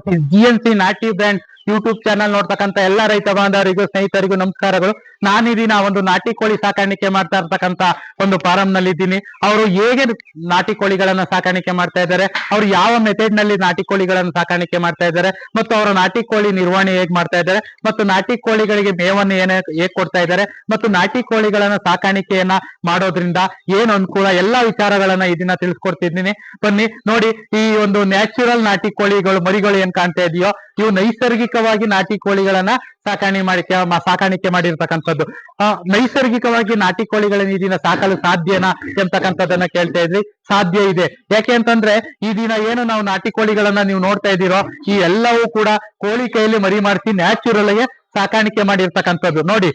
GNC ನಾಟಿ brand YouTube channel ನೋಡ್ತಕ್ಕಂಥ ಎಲ್ಲ ರೈತ ಬಾಂಧವರಿಗೂ ಸ್ನೇಹಿತರಿಗೂ ನಮಸ್ಕಾರಗಳು. ನಾನು ಈ ದಿನ ಒಂದು ನಾಟಿ ಕೋಳಿ ಸಾಕಾಣಿಕೆ ಮಾಡ್ತಾ ಇರ್ತಕ್ಕಂಥ ಒಂದು ಫಾರಂ ನಲ್ಲಿ ಇದ್ದೀನಿ. ಅವರು ಹೇಗೆ ನಾಟಿ ಕೋಳಿಗಳನ್ನ ಸಾಕಾಣಿಕೆ ಮಾಡ್ತಾ ಇದ್ದಾರೆ, ಅವ್ರು ಯಾವ ಮೆಥಡ್ ನಲ್ಲಿ ನಾಟಿ ಕೋಳಿಗಳನ್ನ ಸಾಕಾಣಿಕೆ ಮಾಡ್ತಾ ಇದ್ದಾರೆ, ಮತ್ತು ಅವರ ನಾಟಿ ಕೋಳಿ ನಿರ್ವಹಣೆ ಹೇಗ್ ಮಾಡ್ತಾ ಇದ್ದಾರೆ, ಮತ್ತು ನಾಟಿ ಕೋಳಿಗಳಿಗೆ ಮೇವನ್ನು ಹೇಗ್ ಕೊಡ್ತಾ ಇದ್ದಾರೆ, ಮತ್ತು ನಾಟಿ ಕೋಳಿಗಳನ್ನ ಸಾಕಾಣಿಕೆಯನ್ನ ಮಾಡೋದ್ರಿಂದ ಏನು ಅನುಕೂಲ, ಎಲ್ಲಾ ವಿಚಾರಗಳನ್ನ ಈ ದಿನ ತಿಳಿಸ್ಕೊಡ್ತಿದ್ದೀನಿ. ಬನ್ನಿ ನೋಡಿ. ಈ ಒಂದು ನ್ಯಾಚುರಲ್ ನಾಟಿ ಕೋಳಿಗಳು ಮರಿಗಳು ಏನ್ ಕಾಣ್ತಾ ಇದೆಯೋ, ಇವು ನೈಸರ್ಗಿಕವಾಗಿ ನಾಟಿ ಕೋಳಿಗಳನ್ನ ಸಾಕಾಣಿಕೆ ಮಾಡಿರ್ತಕ್ಕಂಥದ್ದು. ನೈಸರ್ಗಿಕವಾಗಿ ನಾಟಿ ಕೋಳಿಗಳನ್ನ ಈ ದಿನ ಸಾಕಲು ಸಾಧ್ಯನಾ ಎಂತಕ್ಕಂಥದ್ದನ್ನ ಕೇಳ್ತಾ ಇದ್ರಿ. ಸಾಧ್ಯ ಇದೆ. ಯಾಕೆ ಅಂತಂದ್ರೆ ಈ ದಿನ ಏನು ನಾವು ನಾಟಿ ಕೋಳಿಗಳನ್ನ ನೀವು ನೋಡ್ತಾ ಇದ್ದೀರೋ, ಈ ಎಲ್ಲವೂ ಕೂಡ ಕೋಳಿ ಕೈಯಲ್ಲಿ ಮರಿ ಮಾಡಿಸಿ ನ್ಯಾಚುರಲ್ ಗೆ ಸಾಕಾಣಿಕೆ ಮಾಡಿರ್ತಕ್ಕಂಥದ್ದು. ನೋಡಿ,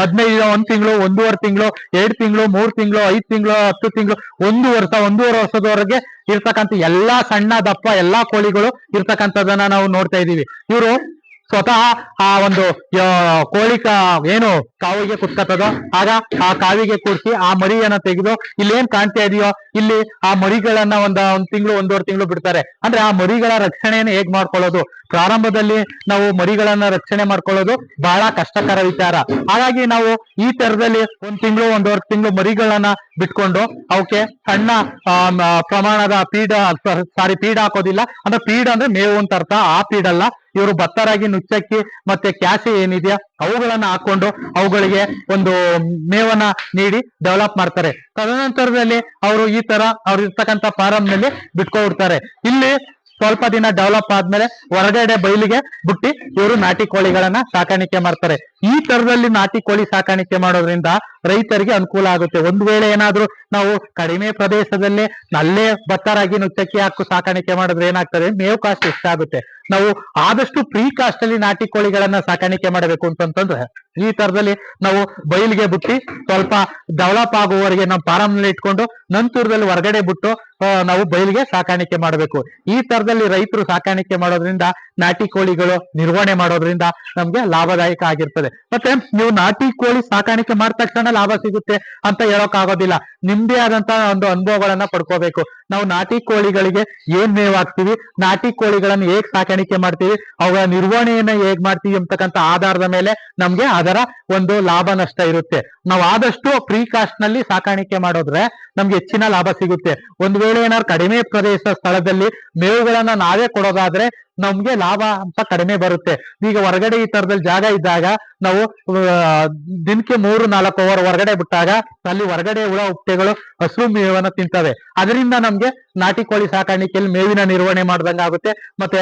15 1 ತಿಂಗಳು, 1.5 ತಿಂಗಳು, 2 ತಿಂಗಳು, 3 ತಿಂಗಳು, 5 ತಿಂಗಳು, 10 ತಿಂಗಳು, 1 ವರ್ಷ, 1.5 ವರ್ಷದವರೆಗೆ ಇರ್ತಕ್ಕಂಥ ಎಲ್ಲಾ ಸಣ್ಣ ದಪ್ಪ ಎಲ್ಲಾ ಕೋಳಿಗಳು ಇರ್ತಕ್ಕಂಥದ್ದನ್ನ ನಾವು ನೋಡ್ತಾ ಇದೀವಿ. ಇವರು ಸ್ವತಃ ಆ ಒಂದು ಕೋಳಿ ಏನು ಕಾವಿಗೆ ಕುತ್ಕತ್ತದೋ ಆಗ ಆ ಕಾವಿಗೆ ಕೂರಿಸಿ ಆ ಮರಿಯನ್ನ ತೆಗೆದು ಇಲ್ಲಿ ಏನ್ ಕಾಣ್ತಾ ಇದೆಯೋ, ಇಲ್ಲಿ ಆ ಮರಿಗಳನ್ನ ಒಂದ್ ತಿಂಗಳು 1.5 ತಿಂಗಳು ಬಿಡ್ತಾರೆ. ಅಂದ್ರೆ ಆ ಮರಿಗಳ ರಕ್ಷಣೆಯನ್ನು ಹೇಗ್ ಮಾಡ್ಕೊಳ್ಳೋದು, ಪ್ರಾರಂಭದಲ್ಲಿ ನಾವು ಮರಿಗಳನ್ನ ರಕ್ಷಣೆ ಮಾಡ್ಕೊಳ್ಳೋದು ಬಹಳ ಕಷ್ಟಕರ ವಿಚಾರ. ಹಾಗಾಗಿ ನಾವು ಈ ತರದಲ್ಲಿ 1 ತಿಂಗಳು 1.5 ತಿಂಗಳು ಮರಿಗಳನ್ನ ಬಿಟ್ಕೊಂಡು ಅವಕ್ಕೆ ಸಣ್ಣ ಪ್ರಮಾಣದ ಫೀಡ್ ಹಾಕೋದಿಲ್ಲ. ಅಂದ್ರೆ ಫೀಡ್ ಅಂದ್ರೆ ಮೇವು ಅಂತ ಅರ್ಥ. ಆ ಫೀಡ್ ಅಲ್ಲ, ಇವರು ಭತ್ತರಾಗಿ, ನುಚ್ಚಕ್ಕಿ ಮತ್ತೆ ಕ್ಯಾಸೆ ಏನಿದೆಯಾ ಅವುಗಳನ್ನ ಹಾಕೊಂಡು ಅವುಗಳಿಗೆ ಒಂದು ಮೇವನ್ನ ನೀಡಿ ಡೆವಲಪ್ ಮಾಡ್ತಾರೆ. ತದನಂತರದಲ್ಲಿ ಅವರು ಈ ತರ ಅವ್ರು ಇರ್ತಕ್ಕಂಥ ಫಾರಂ ನಲ್ಲಿ ಬಿಟ್ಕೊಡ್ತಾರೆ. ಇಲ್ಲಿ ಸ್ವಲ್ಪ ದಿನ ಡೆವಲಪ್ ಆದ್ಮೇಲೆ ಹೊರಗಡೆ ಬಯಲಿಗೆ ಬಿಟ್ಟು ಇವರು ನಾಟಿ ಕೋಳಿಗಳನ್ನ ಸಾಕಾಣಿಕೆ ಮಾಡ್ತಾರೆ. ಈ ತರದಲ್ಲಿ ನಾಟಿ ಕೋಳಿ ಸಾಕಾಣಿಕೆ ಮಾಡೋದ್ರಿಂದ ರೈತರಿಗೆ ಅನುಕೂಲ ಆಗುತ್ತೆ. ಒಂದು ವೇಳೆ ಏನಾದ್ರೂ ನಾವು ಕಡಿಮೆ ಪ್ರದೇಶದಲ್ಲಿ ಅಲ್ಲೇ ಭತ್ತರಾಗಿ, ನುಚ್ಚಕ್ಕಿ ಹಾಕು ಸಾಕಾಣಿಕೆ ಮಾಡಿದ್ರೆ ಏನಾಗ್ತದೆ, ಮೇವು ಕಾಸ್ಟ್ ಎಷ್ಟಾಗುತ್ತೆ. ನಾವು ಆದಷ್ಟು ಫ್ರೀ ಕಾಸ್ಟ್ ಅಲ್ಲಿ ನಾಟಿ ಕೋಳಿಗಳನ್ನ ಸಾಕಾಣಿಕೆ ಮಾಡಬೇಕು ಅಂತಂದ್ರೆ ಈ ತರದಲ್ಲಿ ನಾವು ಬಯಲಿಗೆ ಬಿಟ್ಟು ಸ್ವಲ್ಪ ಡೆವಲಪ್ ಆಗುವವರೆಗೆ ನಾವು ಫಾರಂ ನಲ್ಲಿ ಇಟ್ಕೊಂಡು ನಂತರದಲ್ಲಿ ಹೊರಗಡೆ ಬಿಟ್ಟು ನಾವು ಬಯಲಿಗೆ ಸಾಕಾಣಿಕೆ ಮಾಡಬೇಕು. ಈ ತರದಲ್ಲಿ ರೈತರು ಸಾಕಾಣಿಕೆ ಮಾಡೋದ್ರಿಂದ, ನಾಟಿ ಕೋಳಿಗಳು ನಿರ್ವಹಣೆ ಮಾಡೋದ್ರಿಂದ ನಮ್ಗೆ ಲಾಭದಾಯಕ ಆಗಿರ್ತದೆ. ಮತ್ತೆ ನೀವು ನಾಟಿ ಕೋಳಿ ಸಾಕಾಣಿಕೆ ಮಾಡಿದ ತಕ್ಷಣ ಲಾಭ ಸಿಗುತ್ತೆ ಅಂತ ಹೇಳಕ್ ಆಗೋದಿಲ್ಲ. ನಿಮ್ದೇ ಆದಂತ ಒಂದು ಅನುಭವಗಳನ್ನ ಪಡ್ಕೋಬೇಕು. ನಾವು ನಾಟಿ ಕೋಳಿಗಳಿಗೆ ಏನ್ ಮೇವ್ ಹಾಕ್ತಿವಿ, ನಾಟಿ ಕೋಳಿಗಳನ್ನ ಹೇಗ್ ಸಾಕಾಣಿಕೆ ಮಾಡ್ತೀವಿ, ಅವುಗಳ ನಿರ್ವಹಣೆಯನ್ನ ಹೇಗ್ ಮಾಡ್ತೀವಿ ಅಂತಕ್ಕಂಥ ಆಧಾರದ ಮೇಲೆ ನಮ್ಗೆ ಅದರ ಒಂದು ಲಾಭ ನಷ್ಟ ಇರುತ್ತೆ. ನಾವು ಆದಷ್ಟು ಫ್ರೀ ಕಾಸ್ಟ್ ನಲ್ಲಿ ಸಾಕಾಣಿಕೆ ಮಾಡೋದ್ರೆ ನಮ್ಗೆ ಹೆಚ್ಚಿನ ಲಾಭ ಸಿಗುತ್ತೆ. ಒಂದು ವೇಳೆ ಏನಾದ್ರು ಕಡಿಮೆ ಪ್ರದೇಶ ಸ್ಥಳದಲ್ಲಿ ಮೇವುಗಳನ್ನ ನಾವೇ ಕೊಡೋದಾದ್ರೆ ನಮ್ಗೆ ಲಾಭ ಅಂತ ಕಡಿಮೆ ಬರುತ್ತೆ. ಈಗ ಹೊರಗಡೆ ಈ ತರದಲ್ಲಿ ಜಾಗ ಇದ್ದಾಗ ನಾವು ದಿನಕ್ಕೆ 3-4 ಅವರ್ ಹೊರಗಡೆ ಬಿಟ್ಟಾಗ ಅಲ್ಲಿ ಹೊರಗಡೆ ಹುಳ ಹುಪ್ಪಟೆಗಳು ಹಸು ಮೇವನ್ನ ತಿಂತವೆ. ಅದರಿಂದ ನಮ್ಗೆ ನಾಟಿ ಕೋಳಿ ಸಾಕಾಣಿಕೆಯಲ್ಲಿ ಮೇವಿನ ನಿರ್ವಹಣೆ ಮಾಡ್ದಂಗ ಆಗುತ್ತೆ, ಮತ್ತೆ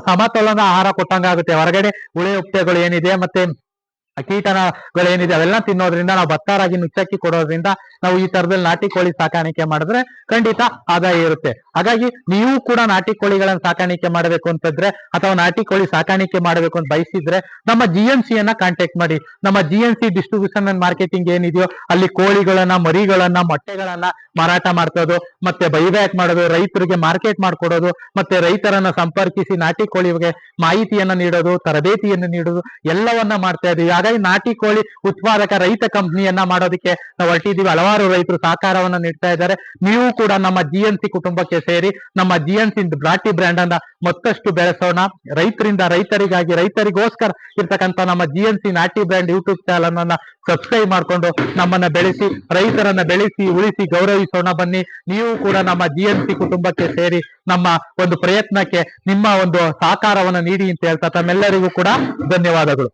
ಸಮತೋಲನ ಆಹಾರ ಕೊಟ್ಟಂಗ ಆಗುತ್ತೆ. ಹೊರಗಡೆ ಹುಳೆ ಹುಪ್ಪಟೆಗಳು ಏನಿದೆ ಮತ್ತೆ ಕೀಟಗಳೇನಿದೆ ಅವೆಲ್ಲ ತಿನ್ನೋದ್ರಿಂದ, ನಾವು ಭತ್ತರಾಗಿ, ನುಚ್ಚಕ್ಕಿ ಕೊಡೋದ್ರಿಂದ ನಾವು ಈ ತರದಲ್ಲಿ ನಾಟಿ ಕೋಳಿ ಸಾಕಾಣಿಕೆ ಮಾಡಿದ್ರೆ ಖಂಡಿತ ಆದಾಯ ಇರುತ್ತೆ. ಹಾಗಾಗಿ ನೀವು ಕೂಡ ನಾಟಿ ಕೋಳಿಗಳನ್ನ ಸಾಕಾಣಿಕೆ ಮಾಡಬೇಕು ಅಂತಂದ್ರೆ ಅಥವಾ ನಾಟಿ ಕೋಳಿ ಸಾಕಾಣಿಕೆ ಮಾಡಬೇಕು ಅಂತ ಬಯಸಿದ್ರೆ ನಮ್ಮ GNC ಯನ್ನ ಕಾಂಟ್ಯಾಕ್ಟ್ ಮಾಡಿ. ನಮ್ಮ GNC ಡಿಸ್ಟ್ರಿಬ್ಯೂಷನ್ ಅಂಡ್ ಮಾರ್ಕೆಟಿಂಗ್ ಏನಿದೆಯೋ ಅಲ್ಲಿ ಕೋಳಿಗಳನ್ನ, ಮರಿಗಳನ್ನ, ಮೊಟ್ಟೆಗಳನ್ನ ಮಾರಾಟ ಮಾಡ್ತೋದು, ಮತ್ತೆ ಬೈಬ್ಯಾಕ್ ಮಾಡೋದು, ರೈತರಿಗೆ ಮಾರ್ಕೆಟ್ ಮಾಡ್ಕೊಡೋದು, ಮತ್ತೆ ರೈತರನ್ನ ಸಂಪರ್ಕಿಸಿ ನಾಟಿ ಕೋಳಿಗೆ ಮಾಹಿತಿಯನ್ನ ನೀಡೋದು, ತರಬೇತಿಯನ್ನು ನೀಡೋದು ಎಲ್ಲವನ್ನ ಮಾಡ್ತಾ ಇದೀವಿ. ಹಾಗಾಗಿ ನಾಟಿ ಕೋಳಿ ಉತ್ಪಾದಕ ರೈತ ಕಂಪನಿಯನ್ನ ಮಾಡೋದಕ್ಕೆ ನಾವು ಹೊರಟಿದೀವಿ. ಹಲವಾರು ರೈತರು ಸಹಕಾರವನ್ನ ನೀಡ್ತಾ ಇದ್ದಾರೆ. ನೀವು ಕೂಡ ನಮ್ಮ GNC ಕುಟುಂಬಕ್ಕೆ ಸೇರಿ ನಮ್ಮ GNC ನಾಟಿ ಬ್ರ್ಯಾಂಡ್ ಅನ್ನ ಮತ್ತಷ್ಟು ಬೆಳೆಸೋಣ. ರೈತರಿಂದ ರೈತರಿಗಾಗಿ, ರೈತರಿಗೋಸ್ಕರ ಇರ್ತಕ್ಕಂಥ ನಮ್ಮ GNC ನಾಟಿ ಬ್ರ್ಯಾಂಡ್ ಯೂಟ್ಯೂಬ್ ಚಾನಲ್ ಅನ್ನ ಸಬ್ಸ್ಕ್ರೈಬ್ ಮಾಡ್ಕೊಂಡು ನಮ್ಮನ್ನ ಬೆಳೆಸಿ, ರೈತರನ್ನ ಬೆಳೆಸಿ, ಉಳಿಸಿ, ಗೌರವಿಸೋಣ. ಬನ್ನಿ, ನೀವು ಕೂಡ ನಮ್ಮ GNC ಕುಟುಂಬಕ್ಕೆ ಸೇರಿ ನಮ್ಮ ಒಂದು ಪ್ರಯತ್ನಕ್ಕೆ ನಿಮ್ಮ ಒಂದು ಸಹಕಾರವನ್ನ ನೀಡಿ ಅಂತ ಹೇಳ್ತಾ ತಮ್ಮೆಲ್ಲರಿಗೂ ಕೂಡ ಧನ್ಯವಾದಗಳು.